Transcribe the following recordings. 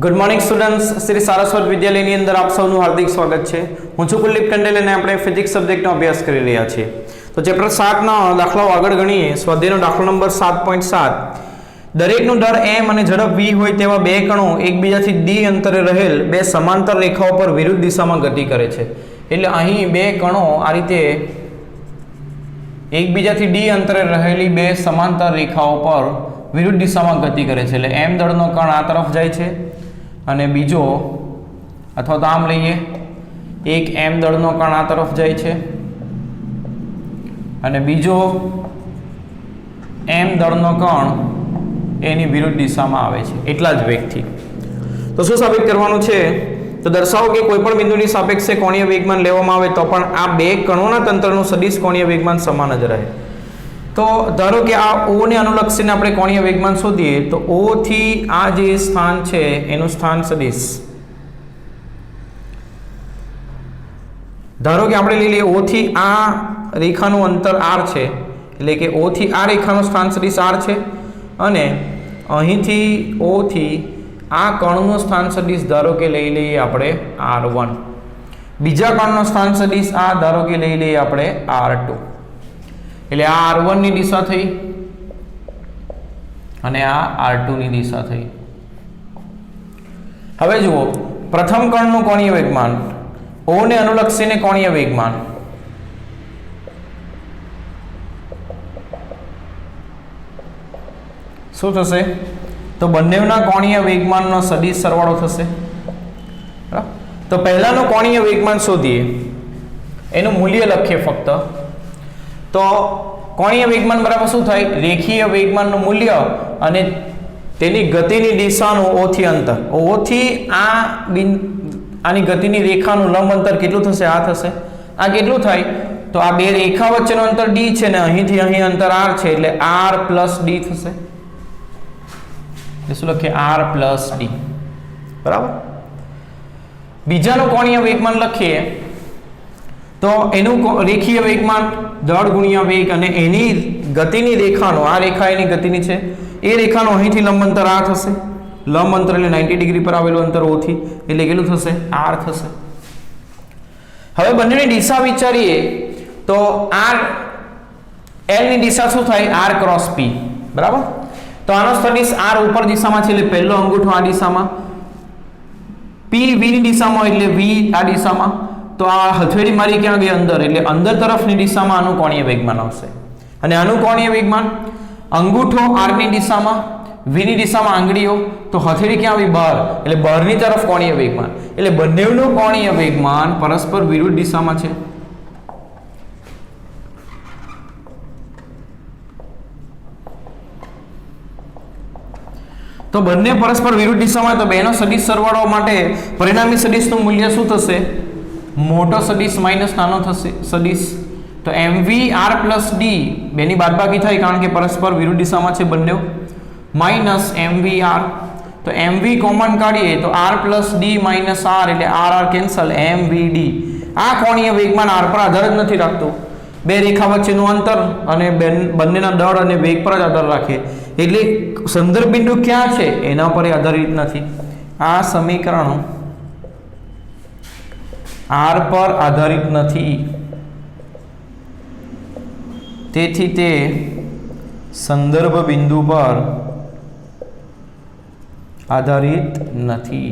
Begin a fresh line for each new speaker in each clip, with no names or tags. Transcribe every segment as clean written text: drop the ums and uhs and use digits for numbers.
Good morning students, Shri Saraswat विद्यालयની અંદર આપ સૌનું હાર્દિક સ્વાગત છે। હું છું કુલદીપ ટંડેલ અને આપણે ફિઝિક્સ સબ્જેક્ટનો અભ્યાસ કરી રહ્યા છીએ। તો ચેપ્ટર 7 ના દાખલાઓ આગળ ગણીએ। સ્વાધ્યાયનો દાખલો નંબર 7.7 દરેકનું દર m અને ઝડપ v હોય તેવા બે કણો એકબીજાથી d અંતરે રહેલ બે સમાંતર રેખાઓ પર વિરુદ્ધ દિશામાં ગતિ કરે છે। એટલે અહીં બે કણો આ રીતે એકબીજાથી d અંતરે રહેલી બે સમાંતર રેખાઓ પર વિરુદ્ધ દિશામાં ગતિ કરે છે। એટલે m દળનો કણ આ તરફ જાય છે અને બીજો અથવા તો આમ લઈએ, એક m દળનો કણ આ તરફ જાય છે અને બીજો m દળનો કણ એની વિરુદ્ધ દિશામાં આવે છે એટલા જ વેગથી। તો શું સાબિત કરવાનું છે? તો દર્શાવો કે કોઈપણ બિંદુની સાપેક્ષે કોણીય વેગમાન લેવામાં આવે તો પણ આ બે કણોના તંત્રનું સદિશ કોણીય વેગમાન સમાન જ રહે। તો ધારો કે આ O ને અનુલક્ષીને આપણે કોણીય વેગમાન શોધીએ તો O થી આ જે સ્થાન છે એનું સ્થાન સદિશ, ધારો કે આપણે લઈ લઈએ O થી આ રેખાનું અંતર r છે, એટલે કે O થી આ રેખાનું સ્થાન સદિશ r છે અને અહીંથી O થી આ કણનું સ્થાન સદિશ ધારો કે લઈ લઈએ આપણે r1, બીજા કણનું સ્થાન સદિશ આ ધારો કે લઈ લઈએ આપણે r2, એટલે આ r1 ની દિશા થઈ અને આ r2 ની દિશા થઈ। હવે જુઓ, પ્રથમ કણનું કોણીય વેગમાન O ને અનુલક્ષીને કોણીય વેગમાન, શું થશે? તો બંનેના કોણીય વેગમાનનો સદિશ સરવાળો થશે। બરાબર, તો પહેલાનું કોણીય વેગમાન શોધીએ, એનું મૂલ્ય લખીએ ફક્ત। તો કોણીય વેગમાન બરાબર શું થાય? રેખીય વેગમાનનું મૂલ્ય અને તેની ગતિની દિશાનું O થી અંતર। O થી આની ગતિની રેખાનું લંબ અંતર કેટલું થશે? આ થશે। આ કેટલું થાય? તો આ બે રેખા વચ્ચેનું અંતર d છે ને અહીંથી અહીં અંતર r છે, એટલે r પ્લસ d થશે। શું લખીએ? r plus d। બરાબર, બીજાનું કોણીય વેગમાન લખીએ તો એનું રેખીય વેગમાન દળ ગુણ્યા વેગ અને એની ગતિની રેખાનો, આ રેખા એની ગતિની છે, એ રેખાનો અહીંથી લંબ અંતર આ થશે, લંબ અંતર એટલે 90 ડિગ્રી પર આવેલું અંતર O થી, એટલે કેટલું થશે? r થશે। હવે બંનેની દિશા વિચારીએ તો r l ની દિશા શું થાય? r cross p। બરાબર, તો આનો સદિશ r ઉપર દિશામાં છે એટલે પહેલો અંગૂઠો આ દિશામાં, p v ની દિશામાં એટલે v આ દિશામાં, તો આ હથેળી મારી ક્યાં ગઈ? અંદર, એટલે અંદર તરફની દિશામાં આનું કોણીય વેગમાન આવશે। અને આનું કોણીય વેગમાન અંગૂઠો r ની દિશામાં, v ની દિશામાં આંગળીઓ, તો હથેળી ક્યાં આવી? બહાર, એટલે બહારની તરફ કોણીય વેગમાન, એટલે બંનેનું કોણીય વેગમાન પરસ્પર વિરુદ્ધ દિશામાં છે। તો બંને પરસ્પર વિરુદ્ધ દિશામાં, તો બેનો સદિશ સરવાળો માટે પરિણામી સદિશનું મૂલ્ય શું થશે? મોટો સદિશ માઇનસ નાનો થશે સદિશ, તો mv r પ્લસ d બેની બાદબાકી થાય કારણ કે પરસ્પર વિરુદ્ધ દિશામાં છે બંને, માઇનસ mv r, તો mv કોમન કાઢીએ તો r plus d minus r એટલે r કેન્સલ, mv d। આ કોણીય વેગમાન r પર આધાર જ નથી રાખતું, બે રેખા વચ્ચેનું અંતર અને બંનેના દળ અને વેગ પર જ આધાર રાખે, એટલે સંદર્ભ બિંદુ ક્યાં છે એના પર આધારિત નથી। આ સમીકરણ r પર આધારિત નથી, તેથી તે સંદર્ભ બિંદુ પર આધારિત નથી।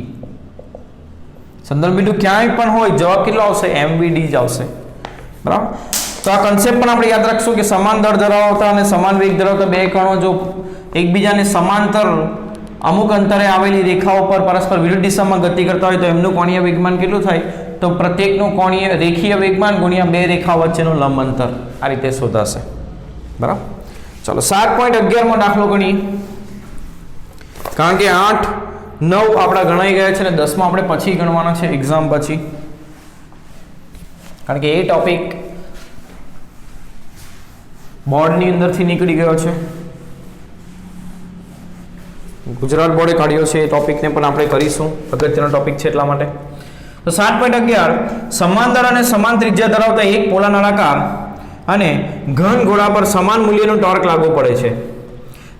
સંદર્ભ બિંદુ ક્યાંય પણ હોય, જવાબ કેટલો આવશે? mvd જ આવશે। બરાબર, તો આ કન્સેપ્ટ પણ આપણે યાદ રાખશું કે સમાન દળ ધરાવતા અને સમાન વેગ ધરાવતા બે કણો જો એકબીજાને સમાંતર અમુક અંતરે આવેલી રેખાઓ પર પરસ્પર વિરુદ્ધ દિશામાં ગતિ કરતા હોય તો એમનું કોણીય વેગમાન કેટલું થાય? તો પ્રત્યેકનું કોણીય રેખીય વેગમાન ગુણ્યા બે રેખા વચ્ચેનું લંબ અંતર આ રીતે શોધાશે। બરાબર, ચલો 7.11 માં દાખલો ગણીએ, કારણ કે 8, 9 આપણા ગણાઈ ગયા છે ને 10 માં આપણે પછી ગણવાના છે એક્ઝામ પછી, કારણ કે એ ટોપિક બોર્ડની અંદરથી નીકળી ગયો છે, ગુજરાત બોર્ડે કાઢ્યો છે, એ ટોપિકને પણ આપણે કરીશું, અગત્યનો ટોપિક છે એટલા માટે। તો 7.11 સમાંતર અને સમાન ત્રિજ્યા ધરાવતા એક પોલા નળાકાર અને ઘન ગોળા પર સમાન મૂલ્યનું ટોર્ક લાગુ પડે છે।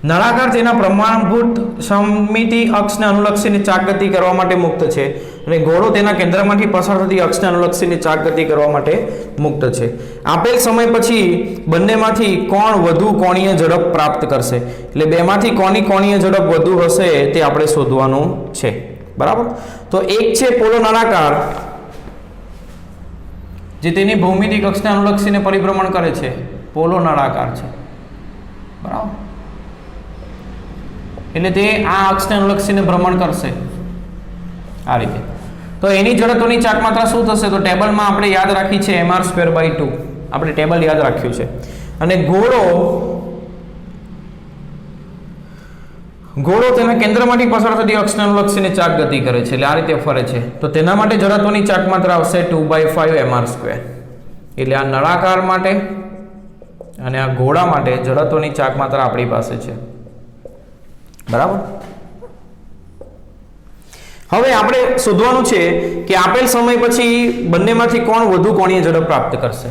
નળાકાર તેના પ્રમાણભૂત સમમિતિ અક્ષને અનુલક્ષીને ચાક ગતિ કરવા માટે મુક્ત છે અને ગોળો તેના કેન્દ્રમાંથી પસાર થતી અક્ષને અનુલક્ષીને ચાક ગતિ કરવા માટે મુક્ત છે. આપેલ સમય પછી બંનેમાંથી કોણ વધુ કોણીય ઝડપ પ્રાપ્ત કરશે, એટલે બેમાંથી કોની કોણીય ઝડપ વધુ હશે તે આપણે શોધવાનું છે. બરાબર. તો એક છે પોલો નળાકાર, જે તેની ભૌમિતિક અક્ષને અનુલક્ષીને પરિભ્રમણ કરે છે, પોલો નળાકાર છે. બરાબર. એટલે તે આ અક્ષને અનુલક્ષીને ભ્રમણ કરશે આ રીતે. તો એની જડત્વની ચાક માત્રા શું થશે? તો ટેબલમાં આપણે યાદ રાખી છે mr²/2, આપણે ટેબલ યાદ રાખ્યું છે. અને ગોળો તેના કેન્દ્રમાંથી પસાર થતી અક્ષને અનુલક્ષીને ચાક ગતિ કરે છે, એટલે આ રીતે ફરે છે. તો તેના માટે જડત્વની ચાક માત્રા આવશે 2/5 mr². એટલે આ નળાકાર માટે અને આ ગોળા માટે જડત્વની ચાક માત્રા આપણી પાસે છે. બરાબર. હવે આપણે શોધવાનું છે કે આપેલ સમય પછી બંનેમાંથી કોણ વધુ કોણીય ઝડપ પ્રાપ્ત કરશે.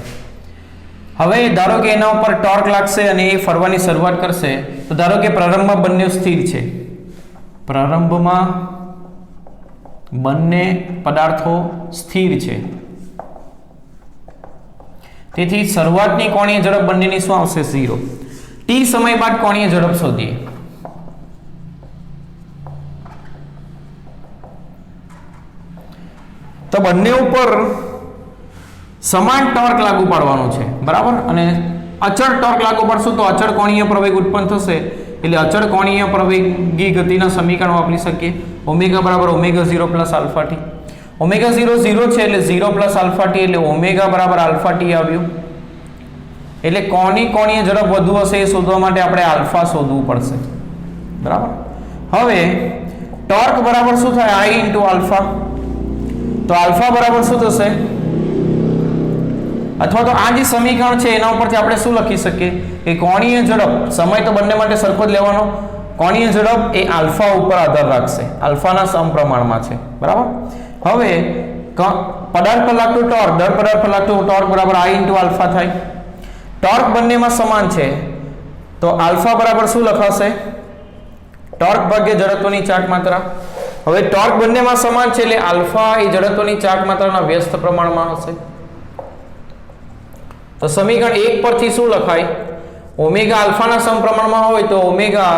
હવે ધારો કે એના ઉપર ટોર્ક લાગશે અને એ ફરવાની શરૂઆત કરશે. તો ધારો કે પ્રારંભમાં બંને સ્થિર છે, પ્રારંભમાં બંને પદાર્થો સ્થિર છે, તેથી શરૂઆતની કોણીય ઝડપ બંનેની શું આવશે? 0. t સમય બાદ કોણીય ઝડપ શોધીએ. તો બંને ઉપર સમાન ટોર્ક લાગુ પાડવાનું છે. બરાબર. અને અચળ ટોર્ક લાગુ પાડશું તો અચળ કોણીય પ્રવેગ ઉત્પન્ન થશે. એટલે અચળ કોણીય પ્રવેગી ગતિના સમીકરણ વાપરી શકીએ. ઓમેગા બરાબર ω0 પ્લસ આલ્ફા ટી. ω0 0 છે એટલે 0 પ્લસ આલ્ફા ટી, એટલે ઓમેગા બરાબર આલ્ફા ટી આવ્યું. એટલે કોની કોણીય ઝડપ વધુ હશે એ શોધવા માટે આપણે આલ્ફા શોધવું પડશે. બરાબર. હવે ટોર્ક બરાબર શું થાય? I × alpha. તો આલ્ફા બરાબર શું થશે? અથવા તો આ જે સમીકરણ છે એના ઉપરથી આપણે શું લખી શકીએ કે કોણીય ઝડપ, સમય તો બંને માટે સરખો જ લેવાનો, કોણીય ઝડપ એ આલ્ફા ઉપર આધાર રાખશે, આલ્ફાના સમપ્રમાણમાં છે. બરાબર. હવે પદાર્થ પર લાગતું ટોર્ક, દર પદાર્થ પર લાગતું ટોર્ક બરાબર I × આલ્ફા થાય. ટોર્ક બંનેમાં સમાન છે તો આલ્ફા બરાબર શું લખાશે? ટોર્ક ભાગ્યા જડત્વની ચાક માત્રા. હવે ટોર્ક બંનેમાં સમાન છે એટલે આલ્ફા એ જડત્વની ચાક માત્રાના વ્યસ્ત પ્રમાણમાં હશે. તો સમીકરણ 1 પરથી શું લખાય? ઓમેગા આલ્ફાના સમપ્રમાણમાં હોય તો ઓમેગા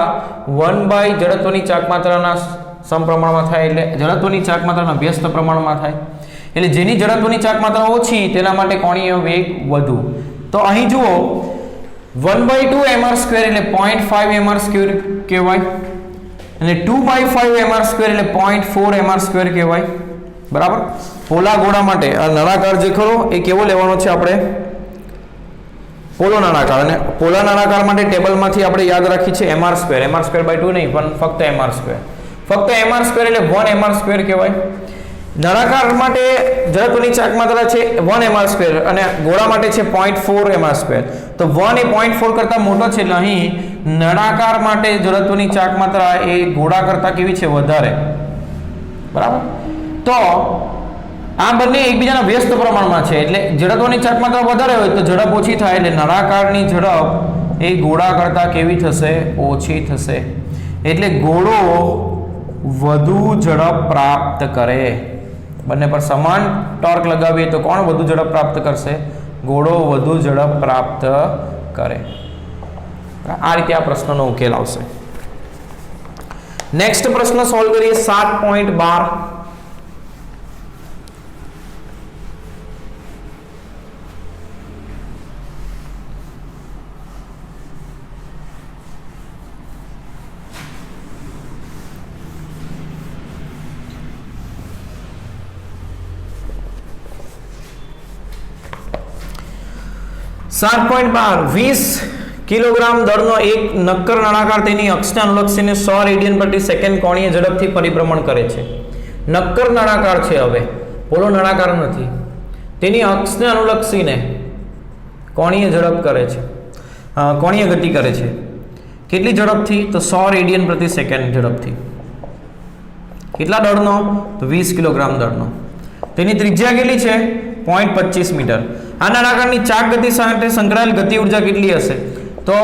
1/ જડત્વની ચાક માત્રાના સમપ્રમાણમાં થાય, એટલે જડત્વની ચાક માત્રાના વ્યસ્ત પ્રમાણમાં થાય. એટલે જેની જડત્વની ચાક માત્રા ઓછી તેના માટે કોણીય વેગ વધુ. તો અહીં જુઓ 1/2 mr² એટલે 0.5 mr² કહેવાય અને 2/5 mr² એટલે 0.4 mr² કહેવાય. બરાબર. પોલા ગોળા માટે આ નળાકાર જે ખરો એ કેવો લેવાનો છે આપણે? પોલો નળાકાર. અને પોલા નળાકાર માટે ટેબલમાંથી આપણે યાદ રાખી છે mr². mr²/2 નહીં પણ ફક્ત mr². ફક્ત mr² એટલે 1 mr² કહેવાય. નળાકાર માટે જડત્વની ચાક માત્રા છે 1 mr² અને ગોળા માટે છે 0.4 mr². તો 1 એ 0.4 કરતા મોટો છે એટલે અહીં નળાકાર માટે જડત્વની ચાક માત્રા એ ગોળા કરતા કેવી છે? વધારે. બરાબર. તો આ બંને એકબીજાના વ્યસ્ત પ્રમાણમાં છે એટલે જડત્વની ચાક માત્રા વધારે હોય તો ઝડપ ઓછી થાય, એટલે નળાકારની ઝડપ એ ગોળા કરતા કેવી થશે? ઓછી થશે. એટલે ગોળો વધુ ઝડપ પ્રાપ્ત કરે. બંને પર સમાન ટોર્ક લગાવીએ તો કોણ વધુ ઝડપ પ્રાપ્ત કરશે? ગોળો વધુ ઝડપ પ્રાપ્ત કરે. આ રીતે આ પ્રશ્નનો ઉકેલ આવશે. નેક્સ્ટ પ્રશ્ન સોલ્વ કરીએ 7.12. સાત 20 કિલોગ્રામ દળનો એક નક્કર નળાકાર તેની અક્ષને અનુલક્ષીને 100 રેડિયન પ્રતિ સેકન્ડ કોણીય ઝડપથી પરિભ્રમણ કરે છે. નક્કર નળાકાર છે, હવે પોલો નળાકાર નથી. તેની અક્ષને અનુલક્ષીને કોણીય ઝડપ કરે છે, કોણીય ગતિ કરે છે. કેટલી ઝડપથી? તો 100 રેડિયન પ્રતિ સેકન્ડ ઝડપથી. કેટલા દળનો? તો 20 કિલોગ્રામ દળનો. તેની ત્રિજ્યા કેટલી છે? 0.25 મીટર. આ નળાકારની ચાક ગતિ સાથે સંકળાયેલ ગતિ ઉર્જા કેટલી હશે? તો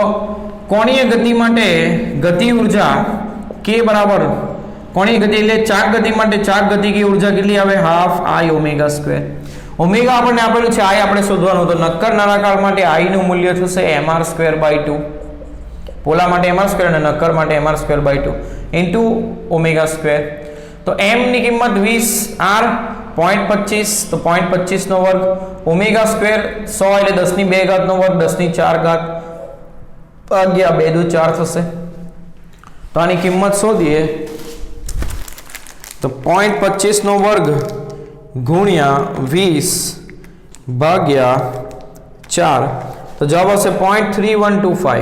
કોણીય ગતિ માટે ગતિ ઉર્જા k બરાબર કોણીય ગતિ એટલે ચાક ગતિ માટે ચાક ગતિ की ઊર્જા કેટલી આવે half I omega square omega આપણને આપેલું છે I આપણે શોધવાનું તો નક્કર નળાકાર માટે I નું મૂલ્ય થશે mr સ્ક્વેર બાય 2 પોલા માટે mr સ્ક્વેર અને નક્કર માટે mr square by 2 into omega square તો m ની કિંમત 20 r 0.25 તો 0.25 નો વર્ગ ઓમેગા સ્ક્વેર 100 એટલે 10 ની 2 ઘાત નો વર્ગ 10 ની 4 ઘાત ભાગ્યા 2 દુ 4 થશે તો આની કિંમત શોધીએ તો 0.25 નો વર્ગ ગુણ્યા 20 ભાગ્યા 4 તો જવાબ આવશે 0.3125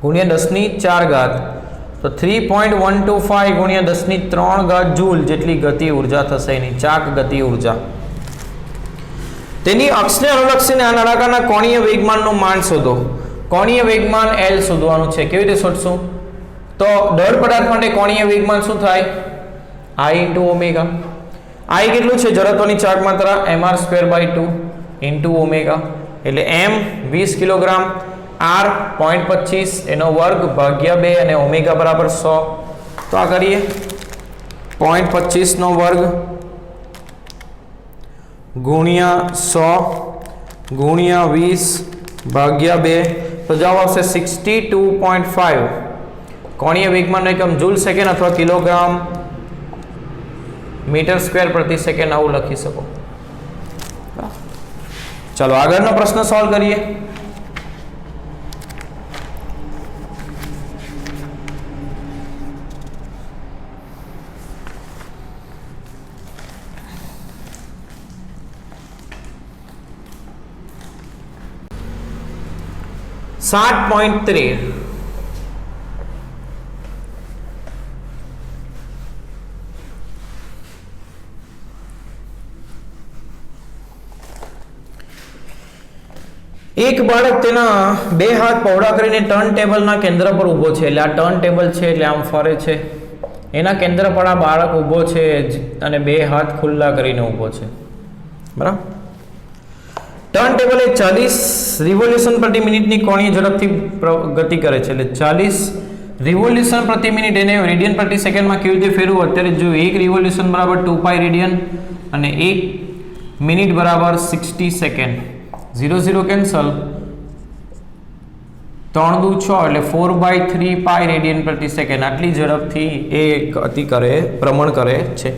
ગુણ્યા 10 ની 4 ઘાત તો 3.125 ગુણ્યા 10 ની 3 ઘાત જૂલ જેટલી ગતિ ઊર્જા થશે એની ચાક ગતિ ઊર્જા તેની અક્ષને અનુલક્ષીને આ નળાકારના કોણીય વેગમાનનું માન શોધો કોણીય વેગમાન L શોધવાનું છે કેવી રીતે શોધશું તો દળ પદાર્થ માટે કોણીય વેગમાન શું થાય I * ઓમેગા I કેટલું છે જડત્વની ચાક માત્રા mr સ્ક્વેર બાય 2 * ઓમેગા એટલે m 20 કિલોગ્રામ r 0.25 એનો વર્ગ ભાગ્યા 2 અને ઓમેગા બરાબર 100 તો આ કરીએ 0.25 નો વર્ગ ગુણ્યા 100 ગુણ્યા 20 ભાગ્યા 2 તો જવાબ આવશે 62.5 કોણીય વેગમાનનો એકમ જૂલ સેકન્ડ અથવા કિલોગ્રામ મીટર સ્ક્વેર પ્રતિ સેકન્ડ આવું લખી શકો ચાલો આગળનો પ્રશ્ન સોલ્વ કરીએ એક બાળક તેના બે હાથ પહોળા કરીને ટર્ન ટેબલના કેન્દ્ર પર ઊભો છે એટલે આ ટર્ન ટેબલ છે એટલે આમ ફરે છે એના કેન્દ્ર પર આ બાળક ઊભો છે અને બે હાથ ખુલ્લા કરીને ઊભો છે બરાબર ટર્ન ટેબલ એ 40 રિવોલ્યુશન પ્રતિ મિનિટની કોણીય ઝડપથી ગતિ કરે છે એટલે 40 રિવોલ્યુશન પ્રતિ મિનિટ એને રેડિયન પ્રતિ સેકન્ડમાં કેવી રીતે ફેરવું અત્યારે જો એક રિવોલ્યુશન બરાબર 2π રેડિયન અને 1 મિનિટ બરાબર 60 સેકન્ડ 0 0 કેન્સલ 3 દુ 6 એટલે 4/3π રેડિયન પ્રતિ સેકન્ડ આટલી ઝડપથી એ ગતિ કરે ભ્રમણ કરે છે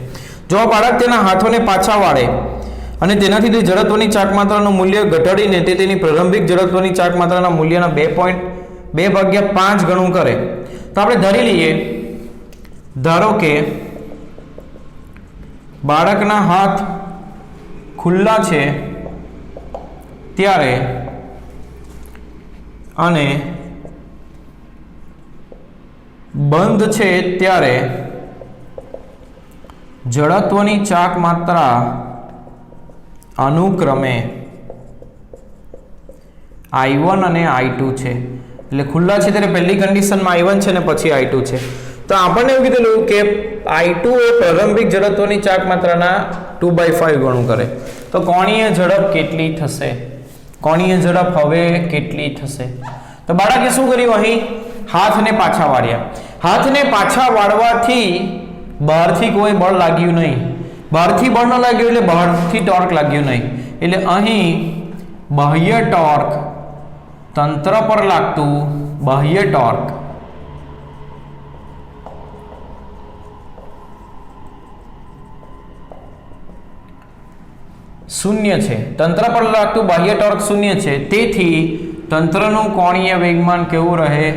જો બાળક તેના હાથોને પાછા વાળે અને તેનાથી તે જડત્વની ચાક માત્રાનું મૂલ્ય ઘટાડીને તે તેની પ્રારંભિક જડત્વની ચાક માત્રાના મૂલ્યના 2.2/5 ગણું કરે તો આપણે ધારી લઈએ ધારો કે બાળકના હાથ ખુલ્લા છે ત્યારે અને બંધ છે ત્યારે જડત્વની ચાક માત્રા અનુક્રમે I1 અને I2 છે એટલે ખુલ્લા છે ત્યારે પહેલી કન્ડિશનમાં I1 છે ને પછી I2 છે તો આપણને એવું કીધેલું કે I2 એ પ્રારંભિક જડત્વની ચાક માત્રાના 2/5 ગણું કરે તો કોણીય ઝડપ કેટલી થશે કોણીય ઝડપ હવે કેટલી થશે તો બાળકે શું કર્યું અહીં હાથને પાછા વાળ્યા હાથને પાછા વાળવાથી બહારથી કોઈ બળ લાગ્યું નહીં બહારથી બળ ન લાગ્યું એટલે બહારથી ટોર્ક લાગ્યું નહીં એટલે અહીં બાહ્ય ટોર્ક તંત્ર પર લાગતું બાહ્ય ટોર્ક શૂન્ય છે તંત્ર પર લાગતું બાહ્ય ટોર્ક શૂન્ય છે તેથી તંત્રનું કોણીય વેગમાન કેવું રહે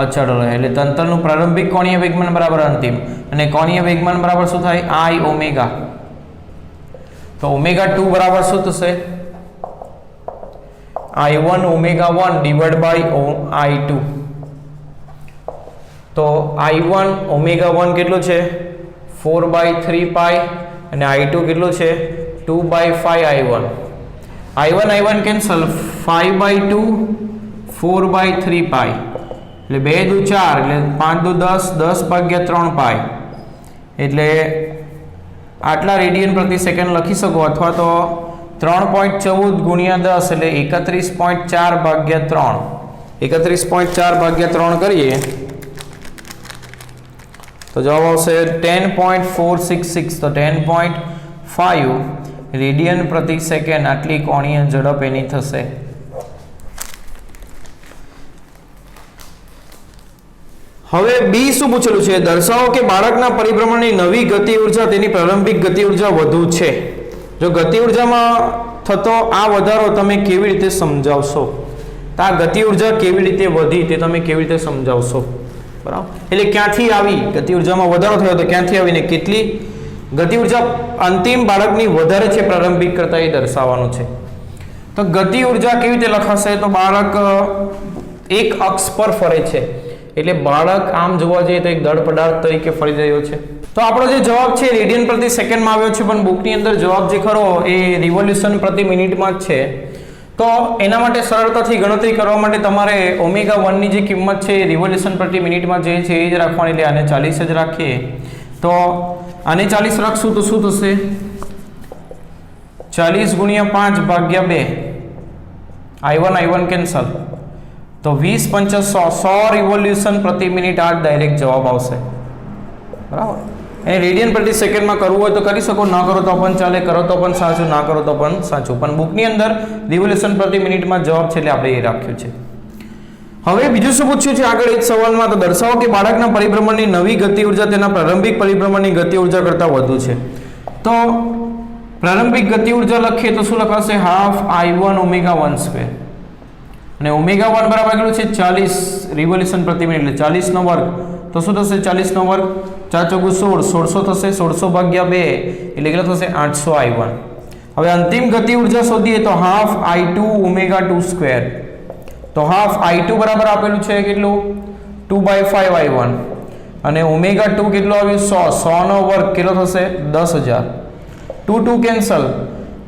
અચળ રહે એટલે તંત્રનું પ્રારંભિક કોણીય વેગમાન બરાબર અંતિમ અને કોણીય વેગમાન બરાબર શું થાય I ઓમેગા તો ઓમેગા 2 બરાબર શું થશે I1 omega 1 divide by I2 તો I1 ઓમેગા 1 કેટલું છે 4/3π અને I2 કેટલું છે 2/5 I1 કેન્સલ 5/2 4/3π એટલે 2 દુ 4 એટલે 5 દુ 10 10/3π એટલે આટલા રેડિયન પ્રતિ સેકન્ડ લખી શકો અથવા તો 3.14 ગુણ્યા 10 એટલે 31.4/3 31.4 ભાગ્યા 3 કરીએ તો જવાબ આવશે 10.466 તો 10.5 રેડિયન પ્રતિ સેકન્ડ આટલી કોણીય ઝડપ એની થશે। હવે બી શું પૂછેલું છે? દર્શાવો કે બાળકના પરિભ્રમણની નવી ગતિ ઉર્જા તેની પ્રારંભિક ગતિ ઉર્જા વધુ છે। જો ગતિ ઉર્જામાં થતો આ વધારો તમે કેવી રીતે સમજાવશો? તો આ ગતિ ઉર્જા કેવી રીતે વધી તે તમે કેવી રીતે સમજાવશો? બરાબર, એટલે ક્યાંથી આવી ગતિ ઉર્જામાં વધારો થયો તો ક્યાંથી આવીને કેટલી ગતિ ઉર્જા અંતિમ બાળકની વધારે છે પ્રારંભિક કરતા એ દર્શાવવાનું છે। તો ગતિ ઉર્જા કેવી રીતે લખાશે? તો બાળક એક અક્ષ પર ફરે છે એટલે બાળક આમ જોવા જઈએ તો એક દળ પદાર્થ તરીકે ફરી રહ્યો છે। તો આપણો જે જવાબ છે રેડિયન પ્રતિ સેકન્ડમાં આવ્યો છે, પણ બુકની અંદર જવાબ જે ખરો એ રિવોલ્યુશન પ્રતિ મિનિટમાં જ છે। તો એના માટે સરળતાથી ગણતરી કરવા માટે તમારે ઓમેગા 1 ની જે કિંમત છે રિવોલ્યુશન પ્રતિ મિનિટમાં જે છે એ જ રાખવાની, એટલે આને 40 જ રાખીએ તો આને 40 રાખશું તો શું થશે? 40 ગુણ્યા 5 ભાગ્યા 2 I1 કેન્સલ તો 20 પંચા 100 રિવોલ્યુશન પ્રતિ મિનિટ આ ડાયરેક્ટ જવાબ આવશે। બરાબર, એ રેડિયન પ્રતિ સેકન્ડમાં કરવું હોય તો કરી શકો, ના કરો તો પણ ચાલે, કરો તો પણ સાચું, ના કરો તો પણ સાચું, પણ બુકની અંદર રિવોલ્યુશન પ્રતિ મિનિટમાં જવાબ છે એટલે આપણે એ રાખ્યું છે। હવે બીજું શું પૂછ્યું છે આગળ એક સવાલમાં? તો દર્શાવો કે બાળકના પરિભ્રમણની નવી ગતિ ઉર્જા તેના પ્રારંભિક પરિભ્રમણની ગતિ ઉર્જા કરતાં વધુ છે। તો પ્રારંભિક ગતિ ઉર્જા લખીએ તો શું લખાશે? હાફ I1 ઓમેગા 1 સ્ક્વેર, અને ઓમેગા 1 બરાબર કેટલું છે? 40 રિવોલ્યુશન પ્રતિ મિનિટ, એટલે 40 નો વર્ગ તો શું થશે? 40 નો વર્ગ 4 ચોગુ 16, 1600 થશે, 1600 ભાગ્યા 2 એટલે કેટલું થશે? 800 I1। હવે અંતિમ ગતિ ઉર્જા શોધીએ તો હાફ I2 ઓમેગા 2 સ્ક્વેર, તો હાફ I2 બરાબર આપેલું છે કેટલું? 2/5 I1, અને ઓમેગા 2 કેટલું આવ્યું? 100 નો વર્ગ કેટલો થશે? 10000, 2 કેન્સલ,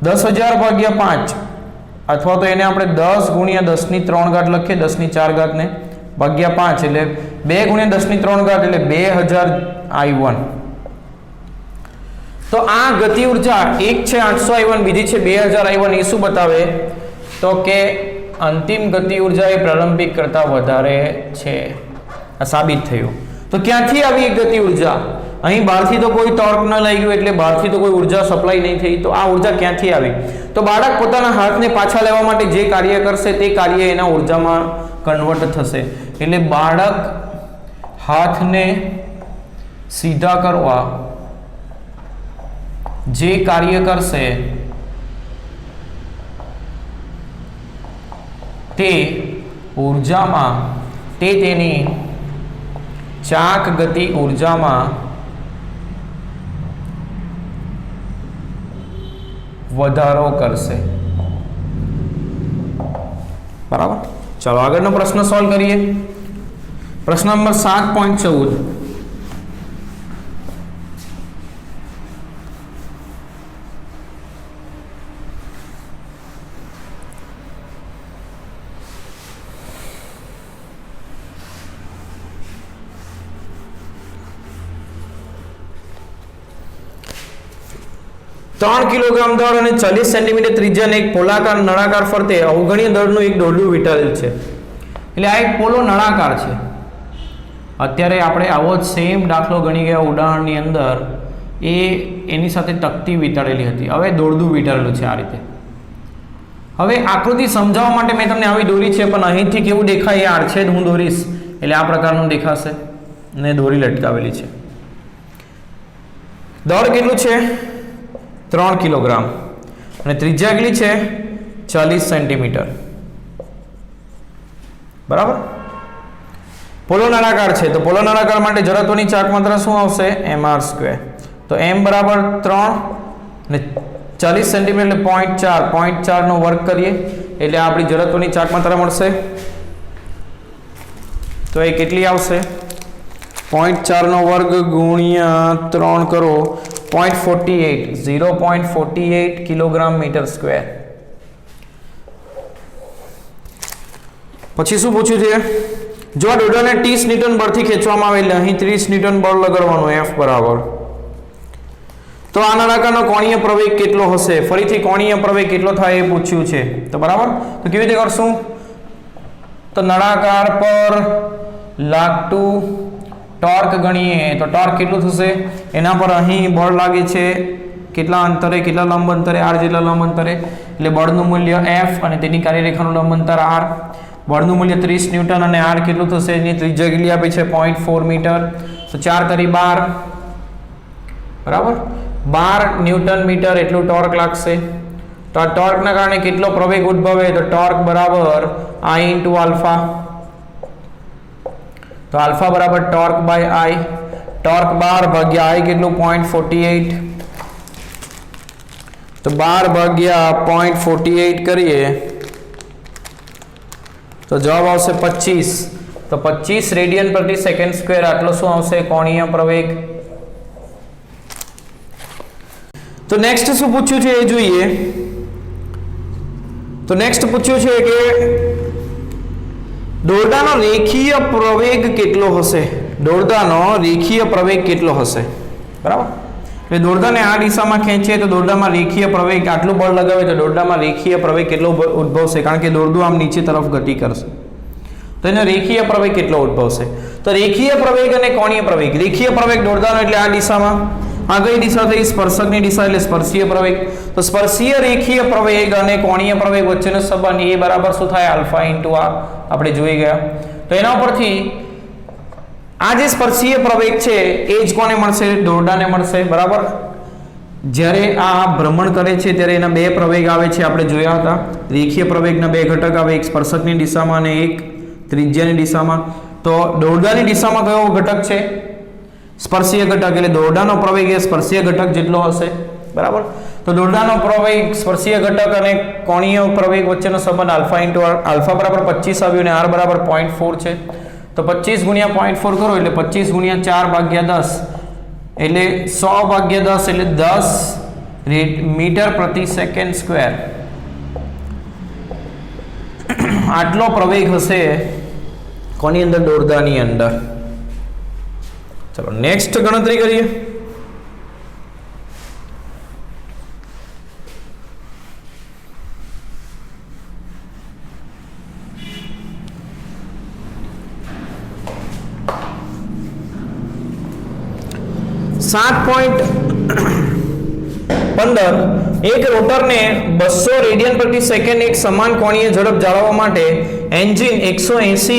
10000 ભાગ્યા 5, અથવા તો એને આપણે 10 ગુણ્યા 10 ની 3 ઘાત લખીએ, 10 ની 4 ઘાત ને ભાગ્યા 5 એટલે 2 ગુણ્યા 10 ની 3 ઘાત એટલે 2000 I1। તો આ ગતિ ઉર્જા એક છે 800 I1, બીજી છે 2000 I1, એ શું બતાવે? તો કે અંતિમ ગતિ ઉર્જા એ પ્રારંભિક કરતા વધારે છે, આ સાબિત થયું। તો ક્યાંથી આવી એક ગતિ ઉર્જા? અહીં બહારથી તો કોઈ ટોર્ક ન લઈ ગયું એટલે બહારથી તો કોઈ ઉર્જા સપ્લાય નહીં થઈ, તો આ ઉર્જા ક્યાંથી આવી? તો બાળક પોતાના હાથને પાછા લેવા માટે જે કાર્ય કરશે તે કાર્ય એના ઉર્જામાં કન્વર્ટ થશે, એટલે બાળક હાથને સીધા કરવા જે કાર્ય કરશે તે ઉર્જામાં, તે તેની ચાક ગતિ ઉર્જામાં વધારો કરશે। બરાબર, ચાલો આગળનો પ્રશ્ન સોલ્વ કરીએ। પ્રશ્ન નંબર 7.14, ત્રણ કિલોગ્રામ દળ અને 40 સેન્ટીમીટર ત્રિજ્યાને એક પોલાકાર નળાકાર ફરતે અવગણ્ય દળનું એક દોરડું વીંટાળેલ છે। એટલે આ એક પોલો નળાકાર છે। અત્યારે આપણે આવો જ સેમ દાખલો ગણી ગયા ઉદાહરણની અંદર, એ એની સાથે તકતી વીંટાળેલી હતી, હવે દોરડું વીંટાળેલું છે આ રીતે। હવે આકૃતિ સમજાવવા માટે મેં તમને આવી દોરી છે, પણ અહીંથી કેવું દેખાય? એ આડછેદ હું દોરીશ એટલે આ પ્રકારનું દેખાશે, અને દોરી લટકાવેલી છે। દળ કેટલું છે? 3 કિલોગ્રામ, અને ત્રિજ્યા કેટલી છે? 40 સેન્ટીમીટર। બરાબર, પોલો નળાકાર છે, તો પોલો નળાકાર માટે જડત્વની ચાક માત્રા શું આવશે? mr²। તો m બરાબર 3 અને 40 સેન્ટીમીટર એટલે 0.4 નો વર્ગ કરીએ એટલે આપણી જડત્વની ચાક માત્રા મળશે। તો એ કેટલી આવશે? 0.4 નો વર્ગ ગુણ્યા 3 કરો 0.48 કિલોગ્રામ મીટર સ્ક્વેર। પછી શું પૂછ્યું છે? જો આ દોરડાને 30 ન્યૂટન બળથી ખેંચવામાં આવે એટલે અહીં 30 ન્યૂટન બળ લગાડવાનું, F બરાબર। તો આ નળાકારનો કોણીય પ્રવેગ કેટલો હશે? ફરીથી કોણીય પ્રવેગ કેટલો થાય એ પૂછ્યું છે, તો બરાબર, તો કેવી રીતે કરશું? તો નળાકાર પર લાગતું ટોર્ક ગણીએ તો ટોર્ક કેટલું થશે? એના પર અહીં બળ લાગે છે કેટલા અંતરે, કેટલા લંબ અંતરે? r જેટલા લંબ અંતરે, એટલે બળનું મૂલ્ય F અને તેની કાર્યરેખાનું લંબ અંતર r. બળનું મૂલ્ય 30 ન્યૂટન અને r કેટલું થશે? એની ત્રિજ્યા કેટલી આપી છે? 0.4 મીટર. તો 4 × 12 બરાબર 12 ન્યૂટન મીટર એટલું ટોર્ક લાગશે. તો આ ટોર્કના કારણે કેટલો પ્રવેગ ઉદ્ભવે? તો ટોર્ક બરાબર I × આલ્ફા. તો આલ્ફા બરાબર ટોર્ક બાય I. ટોર્ક 12 ભાગ્યા I કેટલું? 0.48. તો 12 ભાગ્યા 0.48 કરીએ તો જવાબ આવશે 25. તો 25 રેડિયન પ્રતિ સેકન્ડ સ્ક્વેર આટલો શું આવશે? કોણીય પ્રવેગ. તો નેક્સ્ટ શું પૂછ્યું છે એ જોઈએ. તો નેક્સ્ટ પૂછ્યું છે કે દોરડાનો રેખીય પ્રવેગ કેટલો હશે? દોરડાનો રેખીય પ્રવેગ કેટલો હશે? બરાબર, એટલે દોરડાને આ દિશામાં ખેંચીએ તો દોરડામાં રેખીય પ્રવેગ આટલું બળ લગાવે તો દોરડામાં રેખીય પ્રવેગ કેટલો ઉદ્ભવશે? કારણ કે દોરડું આમ નીચે તરફ ગતિ કરશે તો એનો રેખીય પ્રવેગ કેટલો ઉદ્ભવશે? તો રેખીય પ્રવેગ અને કોણીય પ્રવેગ. રેખીય પ્રવેગ દોરડાનો એટલે આ દિશામાં, આ કઈ દિશા થઈ? સ્પર્શકની દિશા એટલે સ્પર્શીય પ્રવેગ. તો સ્પર્શીય રેખીય પ્રવેગ અને કોણીય પ્રવેગ વચ્ચેનો સંબંધ એ બરાબર શું થાય? Alpha × r. આપણે જોઈ ગયા. તો એના ઉપરથી આ જે સ્પર્શીય પ્રવેગ છે એ જ કોને મળશે? દોરડાને મળશે. બરાબર, જ્યારે આ ભ્રમણ કરે છે ત્યારે એના બે પ્રવેગ આવે છે, આપણે જોયા હતા. રેખીય પ્રવેગના બે ઘટક આવે, એક સ્પર્શકની દિશામાં અને એક ત્રિજ્યાની દિશામાં. તો દોરડાની દિશામાં કયો ઘટક છે? સ્પર્શીય ઘટક. એટલે દોરડાનો પ્રવેગ એ સ્પર્શીય ઘટક જેટલો હશે. બરાબર, તો દોરડાનો પ્રવેગ, સ્પર્શીય ઘટક અને કોણીય પ્રવેગ વચ્ચેનો સંબંધ આલ્ફા × આલ્ફા બરાબર 25 આવ્યું અને r બરાબર 0.4 છે. તો 25 × 0.4 કરો એટલે 25 × 4 ભાગ્યા 10 એટલે 100 ભાગ્યા 10 એટલે 10 મીટર પ્રતિ સેકન્ડ સ્ક્વેર આટલો પ્રવેગ હશે કોની અંદર? દોરડાની અંદર. ચલો નેક્સ્ટ ગણતરી કરીએ. એક રોટરને 200 રેડિયન પ્રતિ સેકન્ડ એક સમાન કોણીય ઝડપ જાળવવા માટે એન્જિન 180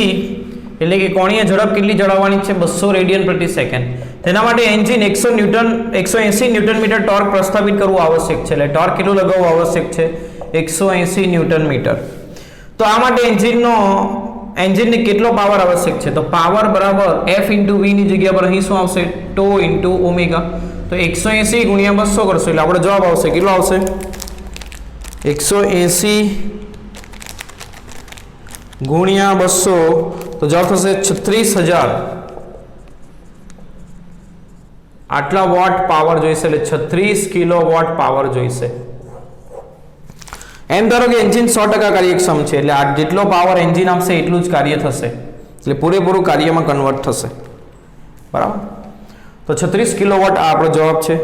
એટલે કે કોણીય ઝડપ કેટલી જાળવવાની છે? 200 રેડિયન પ્રતિ સેકન્ડ. તેના માટે એન્જિન 180 ન્યૂટન મીટર ટોર્ક પ્રસ્થાપિત કરવું આવશ્યક છે. એટલે ટોર્ક કેટલું લગાવવું આવશ્યક છે? 180 ન્યૂટન મીટર. તો આ માટે એન્જિનને કેટલો પાવર આવશ્યક છે? તો પાવર બરાબર F × V ની જગ્યા પર અહીં શું આવશે? τ × ઓમેગા. તો 180 × 200 કરશો એટલે આપણો જવાબ આવશે કેટલો આવશે? 180 × 200 તો જવાબ થશે 36000. આટલા વોટ પાવર જોઈશે, એટલે 36 કિલોવોટ પાવર જોઈશે. એમ ધારો કે એન્જિન 100% કાર્યક્ષમ છે એટલે આ જેટલો પાવર એન્જિન આપશે એટલું જ કાર્ય થશે, એટલે પૂરેપૂરું કાર્યમાં કન્વર્ટ થશે. બરાબર, તો 36 કિલોવોટ આ આપણો જવાબ છે.